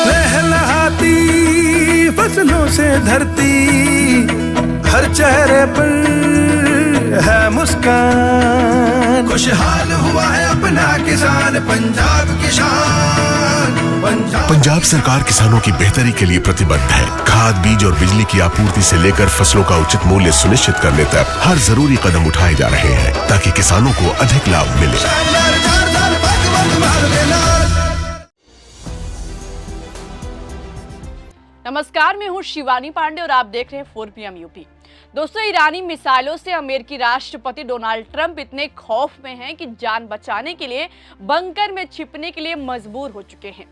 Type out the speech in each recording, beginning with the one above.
लहलहाती फसलों से धरती, हर चेहरे पर है मुस्कान, खुशहाल हुआ है अपना किसान, पंजाब किसान। पंजाब सरकार किसानों की बेहतरी के लिए प्रतिबद्ध है। खाद, बीज और बिजली की आपूर्ति से लेकर फसलों का उचित मूल्य सुनिश्चित करने तक हर जरूरी कदम उठाए जा रहे हैं ताकि किसानों को अधिक लाभ मिले। नमस्कार, मैं हूं शिवानी पांडे और आप देख रहे हैं 4 PM यूपी। दोस्तों, ईरानी मिसाइलों से अमेरिकी राष्ट्रपति डोनाल्ड ट्रंप इतने खौफ में हैं कि जान बचाने के लिए बंकर में छिपने के लिए मजबूर हो चुके हैं।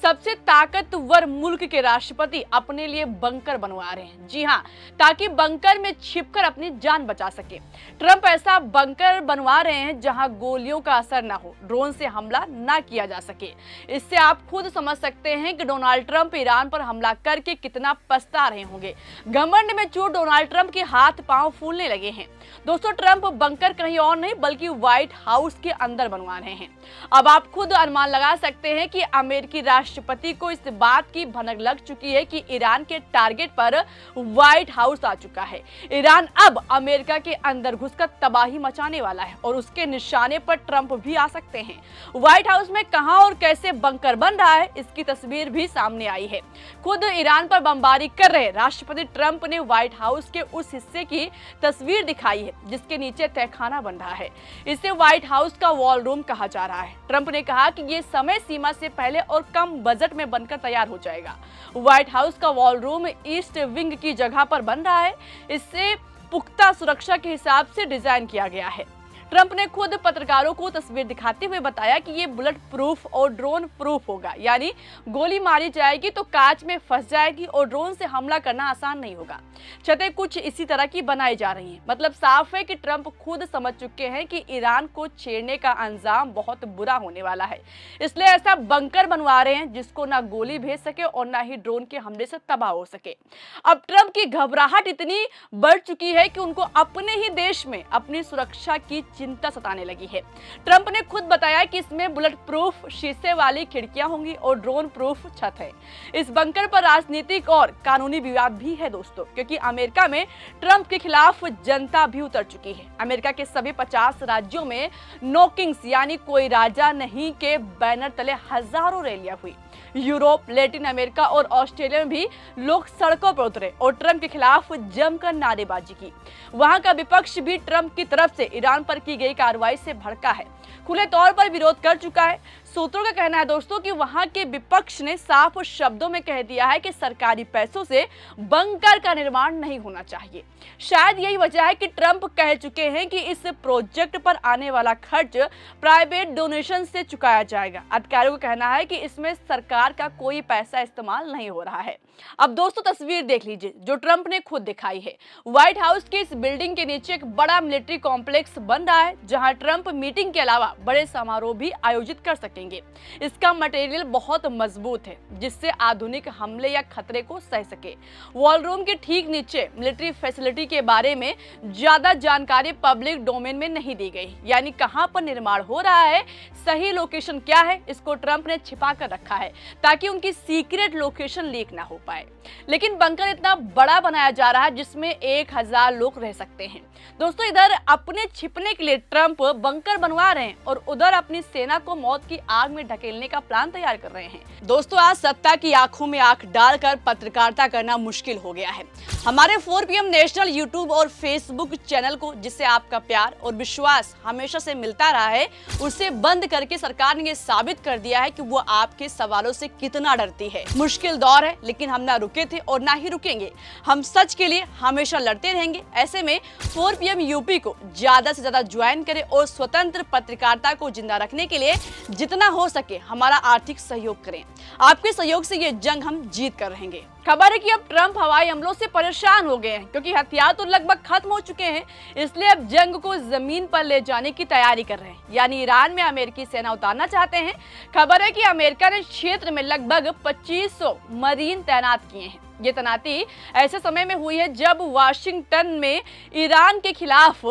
सबसे ताकतवर मुल्क के राष्ट्रपति अपने लिए बंकर बनवा रहे हैं। जी हां, ताकि बंकर में छिपकर अपनी जान बचा सके। ट्रंप ऐसा बंकर बनवा रहे हैं जहां गोलियों का असर ना हो, ड्रोन से हमला ना किया जा सके। इससे आप खुद समझ सकते हैं कि डोनाल्ड ट्रंप ईरान पर हमला करके कितना पछता रहे होंगे। घमंड में चूर डोनाल्ड ट्रंप के हाथ पांव फूलने लगे हैं। दोस्तों, ट्रंप बंकर कहीं और नहीं बल्कि व्हाइट हाउस के अंदर बनवा रहे हैं। अब आप खुद अनुमान लगा सकते हैं कि अमेरिकी राष्ट्रपति को इस बात की भनक लग चुकी है कि ईरान के टारगेट पर व्हाइट हाउस आ चुका है। ईरान अब अमेरिका के अंदर घुसकर तबाही मचाने वाला है और उसके निशाने पर ट्रंप भी आ सकते हैं। व्हाइट हाउस में कहां और कैसे बंकर बन रहा है, इसकी तस्वीर भी सामने आई है। खुद ईरान पर बमबारी कर रहे राष्ट्रपति ट्रंप ने व्हाइट हाउस के उस हिस्से की तस्वीर दिखाई है जिसके नीचे तहखाना बन रहा है। इसे व्हाइट हाउस का वॉल रूम कहा जा रहा है। ट्रंप ने कहा कि ये समय सीमा से पहले और कम बजट में बनकर तैयार हो जाएगा। व्हाइट हाउस का वॉल रूम ईस्ट विंग की जगह पर बन रहा है। इससे पुख्ता सुरक्षा के हिसाब से डिजाइन किया गया है। ट्रंप ने खुद पत्रकारों को तस्वीर दिखाते हुए बताया कि ये बुलेट प्रूफ और ड्रोन प्रूफ होगा, यानी गोली मारी जाएगी तो कांच में फंस जाएगी और ड्रोन से हमला करना आसान नहीं होगा। छतें कुछ इसी तरह की बनाई जा रही हैं। मतलब साफ है कि ट्रंप खुद समझ चुके हैं कि ईरान को छेड़ने का अंजाम बहुत बुरा होने वाला है, इसलिए ऐसा बंकर बनवा रहे हैं जिसको ना गोली भेज सके और ना ही ड्रोन के हमले से तबाह हो सके। अब ट्रंप की घबराहट इतनी बढ़ चुकी है कि उनको अपने ही देश में अपनी सुरक्षा की चिंता सताने लगी है। ट्रंप ने खुद बताया कि इसमें बुलेट प्रूफ शीशे वाली खिड़कियां होंगी और ड्रोन प्रूफ छत है। इस बंकर पर राजनीतिक और कानूनी विवाद भी है दोस्तों, क्योंकि अमेरिका में ट्रंप के खिलाफ जनता भी उतर चुकी है। अमेरिका के सभी 50 राज्यों में नो किंग्स यानी कोई राजा नहीं के बैनर तले हजारों रैलियां हुई। यूरोप, लैटिन अमेरिका और ऑस्ट्रेलिया में भी लोग सड़कों पर उतरे और ट्रंप के खिलाफ जमकर नारेबाजी की। वहां का विपक्ष भी ट्रंप की तरफ से ईरान पर की गई कार्रवाई से भड़का है, खुले तौर पर विरोध कर चुका है। सूत्रों का कहना है दोस्तों कि वहां के विपक्ष ने साफ शब्दों में कह दिया है कि सरकारी पैसों से बंकर का निर्माण नहीं होना चाहिए। शायद यही वजह है कि ट्रंप कह चुके हैं कि इस प्रोजेक्ट पर आने वाला खर्च प्राइवेट डोनेशन से चुकाया जाएगा। अधिकारियों का कहना है कि इसमें सरकार का कोई पैसा इस्तेमाल नहीं हो रहा है। अब दोस्तों, तस्वीर देख लीजिए जो ट्रंप ने खुद दिखाई है। व्हाइट हाउस की इस बिल्डिंग के नीचे एक बड़ा मिलिट्री कॉम्प्लेक्स बन रहा है जहां ट्रंप मीटिंग के अलावा बड़े समारोह भी आयोजित कर सकेंगे। इसका मटेरियल बहुत मजबूत है जिससे आधुनिक हमले या खतरे को सह सके। वॉल रूम के ठीक नीचे मिलिट्री फैसिलिटी के बारे में ज्यादा जानकारी पब्लिक डोमेन में नहीं दी गई, यानी कहां पर निर्माण हो रहा है, सही लोकेशन क्या है, इसको ट्रंप ने छिपा कर रखा है ताकि उनकी सीक्रेट लोकेशन लीक ना हो पाए। लेकिन बंकर इतना बड़ा बनाया जा रहा है जिसमें 1000 लोग रह सकते हैं। दोस्तों, इधर अपने छिपने के लिए ट्रंप बंकर बनवा रहे हैं और उधर अपनी सेना को मौत की आग में ढकेलने का प्लान तैयार कर रहे हैं। दोस्तों, आज सत्ता की आंखों में आंख डालकर पत्रकारिता करना मुश्किल हो गया है। हमारे 4 PM नेशनल यूट्यूब और फेसबुक चैनल को, जिससे आपका प्यार और विश्वास हमेशा से मिलता रहा है, उसे बंद करके सरकार ने ये साबित कर दिया है कि वो आपके सवालों से कितना डरती है। मुश्किल दौर है, लेकिन हम ना रुके थे और ना ही रुकेंगे। हम सच के लिए हमेशा लड़ते रहेंगे। ऐसे में 4 PM यूपी को ज्यादा से ज्यादा ज्वाइन करें और स्वतंत्र पत्रकारिता को जिंदा रखने के लिए जितना हो सके हमारा आर्थिक सहयोग करें। आपके सहयोग से ये जंग हम जीत कर रहेंगे। खबर है कि अब ट्रंप हवाई हमलों से परेशान हो गए हैं क्योंकि हथियार तो लगभग खत्म हो चुके हैं, इसलिए अब जंग को जमीन पर ले जाने की तैयारी कर रहे हैं, यानी ईरान में अमेरिकी सेना उतारना चाहते हैं। खबर है कि अमेरिका ने क्षेत्र में लगभग 2500 मरीन तैनात किए हैं। ये तैनाती ऐसे समय में हुई है जब वाशिंगटन में ईरान के खिलाफ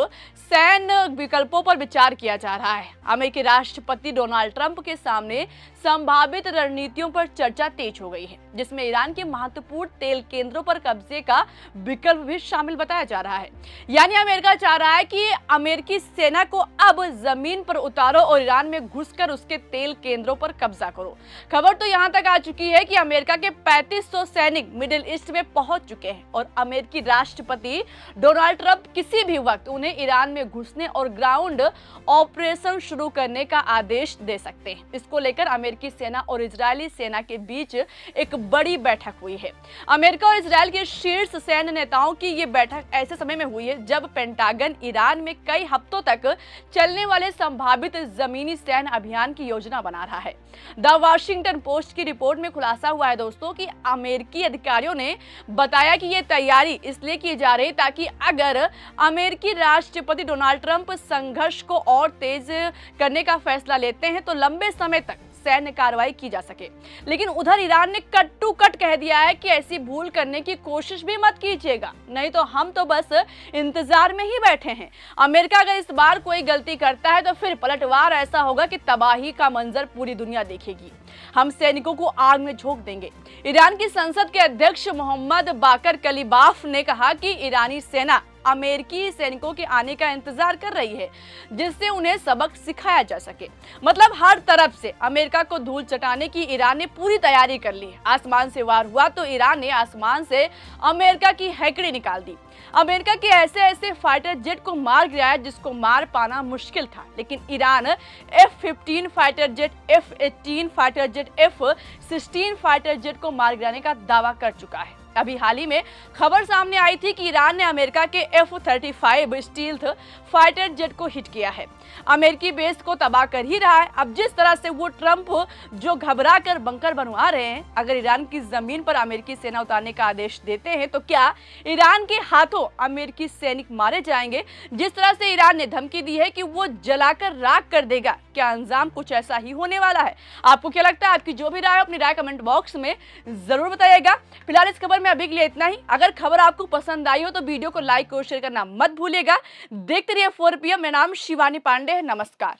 सैन्य विकल्पों पर विचार किया जा रहा है। अमेरिकी राष्ट्रपति डोनाल्ड ट्रंप के सामने संभावित रणनीतियों पर चर्चा तेज हो गई है, जिसमें ईरान के महत्वपूर्ण तेल केंद्रों पर कब्जे का विकल्प भी शामिल बताया जा रहा है। यानी अमेरिका चाह रहा है कि अमेरिकी सेना को अब जमीन पर उतारो और ईरान में घुसकर उसके तेल केंद्रों पर कब्जा करो। खबर तो यहां तक आ चुकी है कि अमेरिका के 3500 सैनिक मिडिल ईस्ट में पहुंच चुके हैं और अमेरिकी राष्ट्रपति डोनाल्ड ट्रंप किसी भी वक्त उन्हें ईरान में घुसने और ग्राउंड ऑपरेशन शुरू करने का आदेश दे सकते हैं। इसको लेकर अमेरिकी सेना और इजरायली सेना के बीच एक बड़ी बैठक हुई है। अमेरिका और इजरायल के शीर्ष सैन्य नेताओं की ये बैठक ऐसे समय में हुई है जब पेंटागन ईरान में कई हफ्तों तक चलने वाले संभावित जमीनी सैन्य अभियान की योजना बना रहा है। द वाशिंगटन पोस्ट की रिपोर्ट में खुलासा हुआ है दोस्तों कि अमेरिकी अधिकारियों ने बताया कि ये तैयारी इसलिए की जा रही ताकि अगर अमेरिकी राष्ट्रपति डोनाल्ड ट्रंप संघर्ष को और तेज करने का फैसला लेते हैं तो लंबे समय तक सैन्य कार्रवाई की जा सके। लेकिन उधर ईरान ने कट टू कट कह दिया है कि ऐसी भूल करने की कोशिश भी मत कीजिएगा, नहीं तो हम तो बस इंतजार में ही बैठे हैं। अमेरिका अगर इस बार कोई गलती करता है तो फिर पलटवार ऐसा होगा कि तबाही का मंजर पूरी दुनिया देखेगी। हम सैनिकों को आग में झोंक देंगे। ईरान की संसद के अध्यक्ष मोहम्मद बाकर कलीबाफ ने कहा कि ईरानी सेना अमेरिकी सैनिकों के आने का इंतजार कर रही है, जिससे उन्हें सबक सिखाया जा सके। मतलब हर तरफ से अमेरिका को धूल चटाने की ईरान ने पूरी तैयारी कर ली है। आसमान से वार हुआ तो ईरान ने आसमान से अमेरिका की हैकड़ी निकाल दी। अमेरिका के ऐसे ऐसे फाइटर जेट को मार गिराया जिसको मार पाना मुश्किल था, लेकिन Iran F-15 fighter jet, F-18 fighter jet, F-16 fighter jet को मार गिराने का दावा कर चुका है। अभी हाल ही में खबर सामने आई थी कि ईरान ने अमेरिका के F-35 स्टील्थ फाइटर जेट को हिट किया है। अमेरिकी बेस को तबाह कर ही रहा है। अब जिस तरह से वो ट्रंप जो घबरा कर बंकर बनवा रहे हैं, अगर ईरान की जमीन पर अमेरिकी सेना उतारने का आदेश देते हैं तो क्या ईरान के हाथों अमेरिकी सैनिक मारे जाएंगे? जिस तरह से ईरान ने धमकी दी है कि वो जलाकर राख कर देगा, क्या अंजाम कुछ ऐसा ही होने वाला है? आपको क्या लगता है? आपकी जो भी राय है अपनी राय कमेंट बॉक्स में जरूर बताइएगा। फिलहाल इस खबर में अभी के लिए इतना ही। अगर खबर आपको पसंद आई हो तो वीडियो को लाइक और शेयर करना मत भूलिएगा। देखते रहिए 4 PM। मेरा नाम शिवानी पांडे है। नमस्कार।